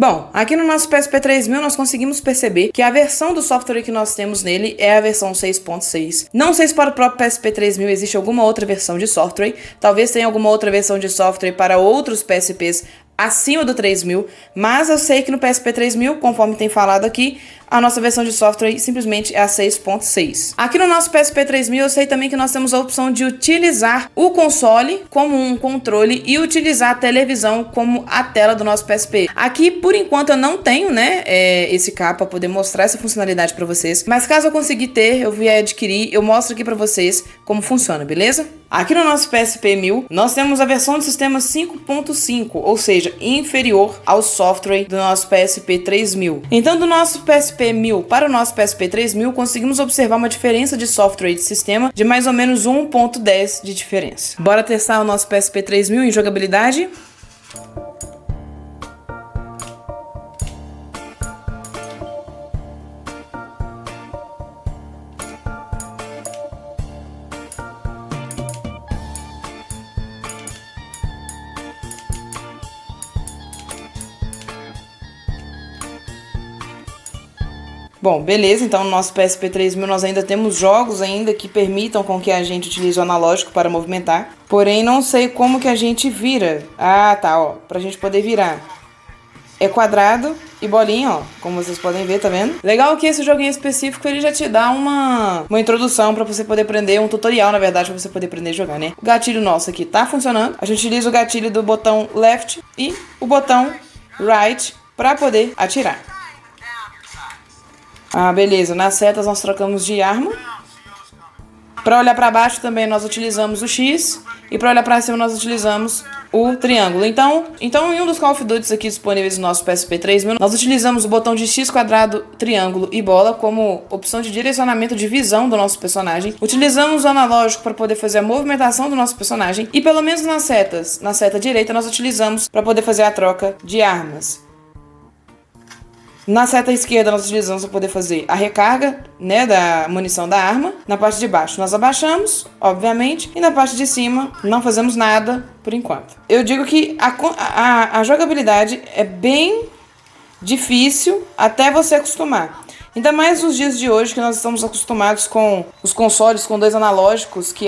Bom, aqui no nosso PSP 3000 nós conseguimos perceber que a versão do software que nós temos nele é a versão 6.6. Não sei se para o próprio PSP 3000 existe alguma outra versão de software, talvez tenha alguma outra versão de software para outros PSPs acima do 3000, mas eu sei que no PSP 3000, conforme tem falado aqui, a nossa versão de software simplesmente é a 6.6. Aqui no nosso PSP 3000 eu sei também que nós temos a opção de utilizar o console como um controle e utilizar a televisão como a tela do nosso PSP. Aqui, por enquanto, eu não tenho, né, esse cabo para poder mostrar essa funcionalidade para vocês, mas caso eu conseguir ter, eu vier adquirir, eu mostro aqui para vocês como funciona, beleza? Aqui no nosso PSP 1000, nós temos a versão do sistema 5.5, ou seja, inferior ao software do nosso PSP 3000. Então, do nosso PSP 1000 para o nosso PSP 3000, conseguimos observar uma diferença de software e de sistema de mais ou menos 1.10 de diferença. Bora testar o nosso PSP 3000 em jogabilidade? Bom, beleza, então no nosso PSP 3000 nós ainda temos jogos ainda que permitam com que a gente utilize o analógico para movimentar. Porém, não sei como que a gente vira. Ah, tá, ó, pra gente poder virar. É quadrado e bolinha, ó, como vocês podem ver, tá vendo? Legal que esse joguinho específico, ele já te dá uma introdução pra você poder aprender, um tutorial, na verdade, pra você poder aprender a jogar, né? O gatilho nosso aqui tá funcionando. A gente utiliza o gatilho do botão left e o botão right pra poder atirar. Ah, beleza. Nas setas nós trocamos de arma. Para olhar para baixo também nós utilizamos o X. E para olhar para cima nós utilizamos o triângulo. Então, em um dos Call of Duty aqui disponíveis no nosso PSP 3000, nós utilizamos o botão de X, quadrado, triângulo e bola como opção de direcionamento de visão do nosso personagem. Utilizamos o analógico para poder fazer a movimentação do nosso personagem. E pelo menos nas setas, na seta direita nós utilizamos para poder fazer a troca de armas. Na seta esquerda nós utilizamos para poder fazer a recarga, né, da munição da arma. Na parte de baixo nós abaixamos, obviamente, e na parte de cima não fazemos nada por enquanto. Eu digo que a jogabilidade é bem difícil até você acostumar. Ainda mais nos dias de hoje que nós estamos acostumados com os consoles com dois analógicos, que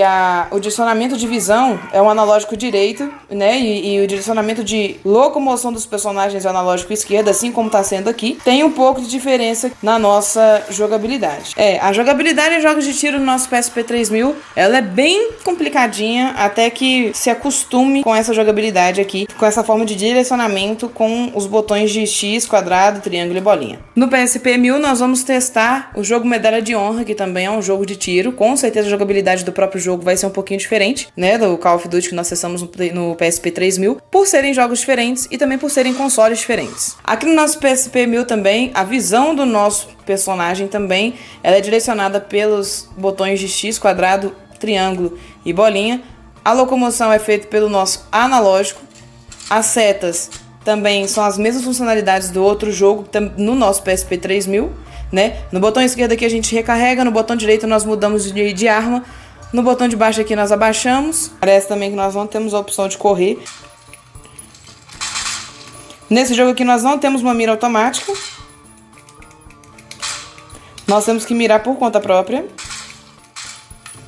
o direcionamento de visão é um analógico direito, né? E o direcionamento de locomoção dos personagens é o analógico esquerdo, assim como está sendo aqui. Tem um pouco de diferença na nossa jogabilidade. A jogabilidade em jogos de tiro no nosso PSP 3000, ela é bem complicadinha até que se acostume com essa jogabilidade aqui, com essa forma de direcionamento com os botões de X, quadrado, triângulo e bolinha. No PSP 1000 nós vamos testar o jogo Medalha de Honra, que também é um jogo de tiro. Com certeza a jogabilidade do próprio jogo vai ser um pouquinho diferente, né, do Call of Duty que nós testamos no PSP 3000, por serem jogos diferentes e também por serem consoles diferentes. Aqui no nosso PSP 1000 também, a visão do nosso personagem também, ela é direcionada pelos botões de X, quadrado, triângulo e bolinha. A locomoção é feita pelo nosso analógico. As setas também são as mesmas funcionalidades do outro jogo no nosso PSP 3000. Né? No botão esquerdo aqui a gente recarrega, no botão direito nós mudamos de arma, no botão de baixo aqui nós abaixamos. Parece também que nós não temos a opção de correr. Nesse jogo aqui nós não temos uma mira automática. Nós temos que mirar por conta própria.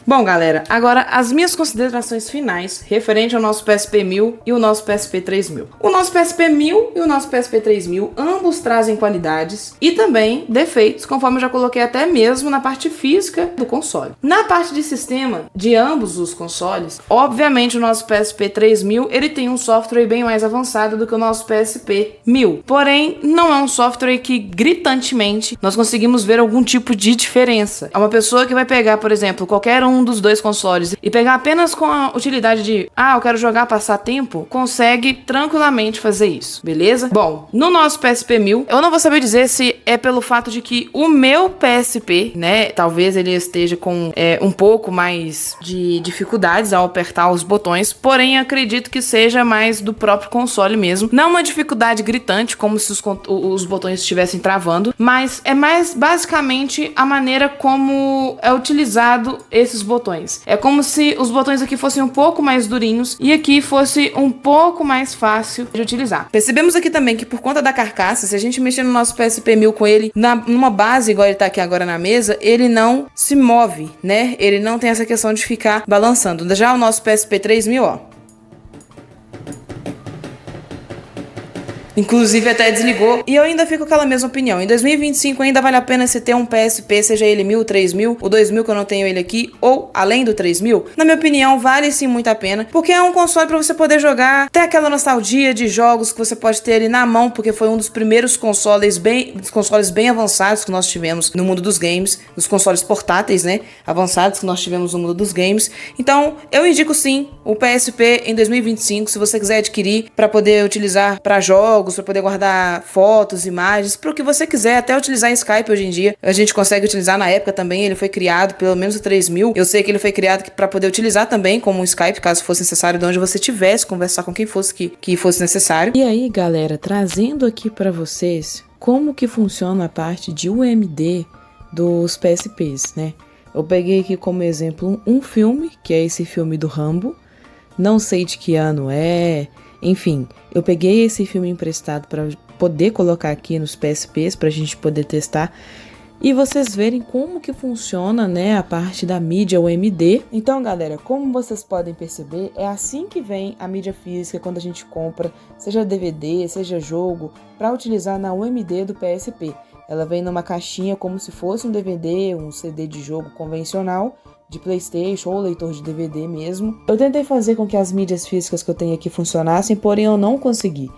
Bom, galera, agora as minhas considerações finais referente ao nosso PSP 1000 e o nosso PSP 3000. O nosso PSP 1000 e o nosso PSP 3000, ambos trazem qualidades e também defeitos, conforme eu já coloquei até mesmo na parte física do console. Na parte de sistema de ambos os consoles, obviamente o nosso PSP 3000, ele tem um software bem mais avançado do que o nosso PSP 1000. Porém, não é um software que gritantemente nós conseguimos ver algum tipo de diferença. É uma pessoa que vai pegar, por exemplo, qualquer um dos dois consoles e pegar apenas com a utilidade de eu quero jogar, passar tempo, consegue tranquilamente fazer isso, beleza? Bom, no nosso PSP 1000, eu não vou saber dizer se é pelo fato de que o meu PSP, né, talvez ele esteja com um pouco mais de dificuldades ao apertar os botões, porém acredito que seja mais do próprio console mesmo. Não uma dificuldade gritante, como se os botões estivessem travando, mas é mais basicamente a maneira como é utilizado esses botões. É como se os botões aqui fossem um pouco mais durinhos e aqui fosse um pouco mais fácil de utilizar. Percebemos aqui também que por conta da carcaça, se a gente mexer no nosso PSP 1000 com ele numa base igual ele tá aqui agora na mesa, ele não se move, né? Ele não tem essa questão de ficar balançando. Já o nosso PSP 3000, ó, inclusive até desligou. E eu ainda fico com aquela mesma opinião. Em 2025 ainda vale a pena você ter um PSP, seja ele 1000, 3000, o 2000 que eu não tenho ele aqui, ou além do 3000. Na minha opinião, vale sim muito a pena, porque é um console para você poder jogar, ter aquela nostalgia de jogos que você pode ter ali na mão, porque foi um dos primeiros consoles bem avançados que nós tivemos no mundo dos games, dos consoles portáteis, né, avançados que nós tivemos no mundo dos games. Então, eu indico sim o PSP em 2025, se você quiser adquirir para poder utilizar para jogos, para poder guardar fotos, imagens, para o que você quiser, até utilizar em Skype hoje em dia. A gente consegue utilizar na época também, ele foi criado, pelo menos o 3000. Eu sei que ele foi criado para poder utilizar também como um Skype, caso fosse necessário, de onde você tivesse, conversar com quem fosse que fosse necessário. E aí, galera, trazendo aqui para vocês como que funciona a parte de UMD dos PSPs, né? Eu peguei aqui como exemplo um filme, que é esse filme do Rambo. Não sei de que ano é. Enfim, eu peguei esse filme emprestado para poder colocar aqui nos PSPs para a gente poder testar e vocês verem como que funciona, né, a parte da mídia UMD. Então, galera, como vocês podem perceber, é assim que vem a mídia física quando a gente compra, seja DVD, seja jogo, para utilizar na UMD do PSP. Ela vem numa caixinha como se fosse um DVD, um CD de jogo convencional, de PlayStation ou leitor de DVD mesmo. Eu tentei fazer com que as mídias físicas que eu tenho aqui funcionassem, porém eu não consegui.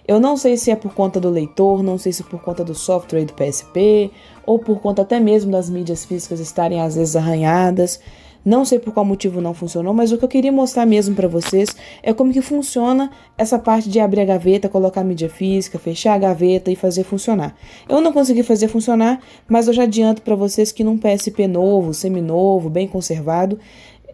Eu não sei se é por conta do leitor, não sei se é por conta do software do PSP, ou por conta até mesmo das mídias físicas estarem às vezes arranhadas. Não sei por qual motivo não funcionou, mas o que eu queria mostrar mesmo para vocês é como que funciona essa parte de abrir a gaveta, colocar a mídia física, fechar a gaveta e fazer funcionar. Eu não consegui fazer funcionar, mas eu já adianto para vocês que num PSP novo, seminovo, bem conservado,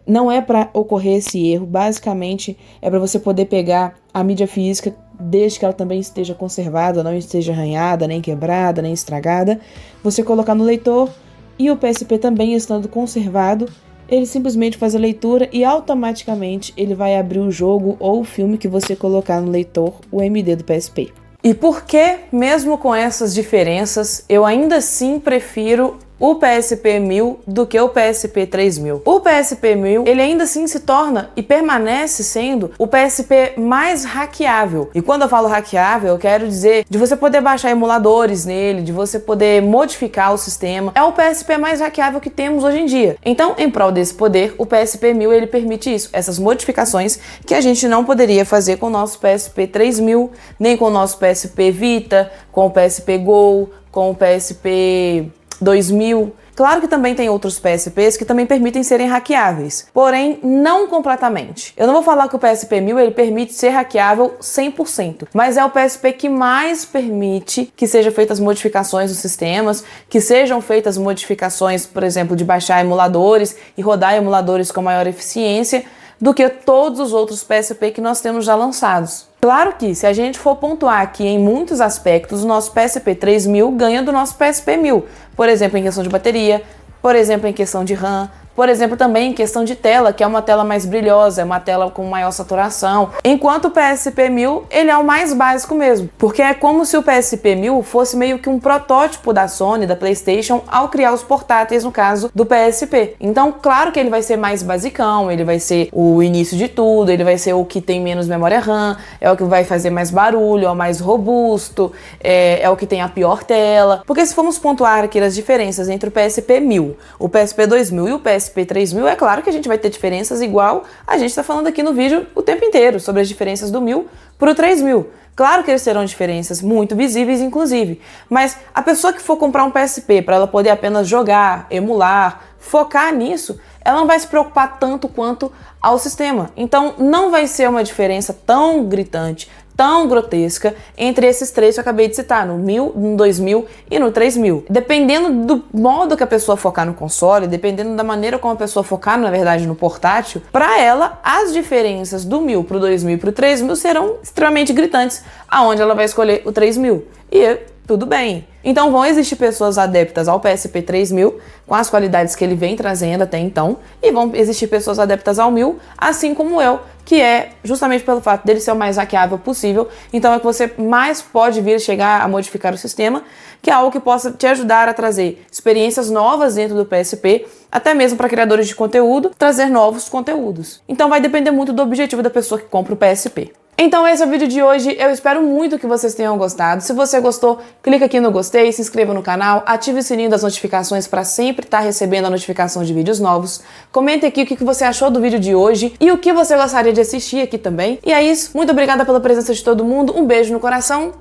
não é para ocorrer esse erro. Basicamente é para você poder pegar a mídia física, desde que ela também esteja conservada, não esteja arranhada, nem quebrada, nem estragada, você colocar no leitor e o PSP também estando conservado, ele simplesmente faz a leitura e automaticamente ele vai abrir o jogo ou o filme que você colocar no leitor UMD do PSP. E por que, mesmo com essas diferenças, eu ainda assim prefiro o PSP 1000 do que o PSP 3000. O PSP 1000, ele ainda assim se torna e permanece sendo o PSP mais hackeável. E quando eu falo hackeável, eu quero dizer de você poder baixar emuladores nele, de você poder modificar o sistema. É o PSP mais hackeável que temos hoje em dia. Então, em prol desse poder, o PSP 1000 ele permite isso, essas modificações que a gente não poderia fazer com o nosso PSP 3000, nem com o nosso PSP Vita, com o PSP Go, com o PSP 2000. Claro que também tem outros PSPs que também permitem serem hackeáveis, porém não completamente. Eu não vou falar que o PSP 1000 ele permite ser hackeável 100%, mas é o PSP que mais permite que sejam feitas modificações nos sistemas, que sejam feitas modificações, por exemplo, de baixar emuladores e rodar emuladores com maior eficiência do que todos os outros PSP que nós temos já lançados. Claro que, se a gente for pontuar aqui em muitos aspectos, o nosso PSP 3000 ganha do nosso PSP 1000. Por exemplo, em questão de bateria, por exemplo, em questão de RAM, por exemplo, também em questão de tela, que é uma tela mais brilhosa, é uma tela com maior saturação. Enquanto o PSP 1000, ele é o mais básico mesmo, porque é como se o PSP 1000 fosse meio que um protótipo da Sony, da PlayStation, ao criar os portáteis, no caso do PSP. Então, claro que ele vai ser mais basicão, ele vai ser o início de tudo, ele vai ser o que tem menos memória RAM, é o que vai fazer mais barulho, é o mais robusto, é o que tem a pior tela. Porque se formos pontuar aqui as diferenças entre o PSP 1000, o PSP 2000 e o PSP 3000, é claro que a gente vai ter diferenças igual a gente está falando aqui no vídeo o tempo inteiro, sobre as diferenças do 1000 para o 3000. Claro que eles terão diferenças muito visíveis, inclusive, mas a pessoa que for comprar um PSP para ela poder apenas jogar, emular, focar nisso, ela não vai se preocupar tanto quanto ao sistema. Então não vai ser uma diferença tão gritante, tão grotesca entre esses três que eu acabei de citar, no 1000, no 2000 e no 3000. Dependendo do modo que a pessoa focar no console, dependendo da maneira como a pessoa focar, na verdade, no portátil, para ela, as diferenças do 1000 pro 2000 e pro 3000 serão extremamente gritantes, aonde ela vai escolher o 3000. E tudo bem. Então vão existir pessoas adeptas ao PSP 3000, com as qualidades que ele vem trazendo até então, e vão existir pessoas adeptas ao 1000, assim como eu, que é justamente pelo fato dele ser o mais hackeável possível, então é que você mais pode vir chegar a modificar o sistema, que é algo que possa te ajudar a trazer experiências novas dentro do PSP, até mesmo para criadores de conteúdo, trazer novos conteúdos. Então vai depender muito do objetivo da pessoa que compra o PSP. Então esse é o vídeo de hoje, eu espero muito que vocês tenham gostado. Se você gostou, clica aqui no gostei, se inscreva no canal, ative o sininho das notificações para sempre estar recebendo a notificação de vídeos novos. Comente aqui o que você achou do vídeo de hoje e o que você gostaria de assistir aqui também. E é isso, muito obrigada pela presença de todo mundo, um beijo no coração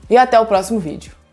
e até o próximo vídeo.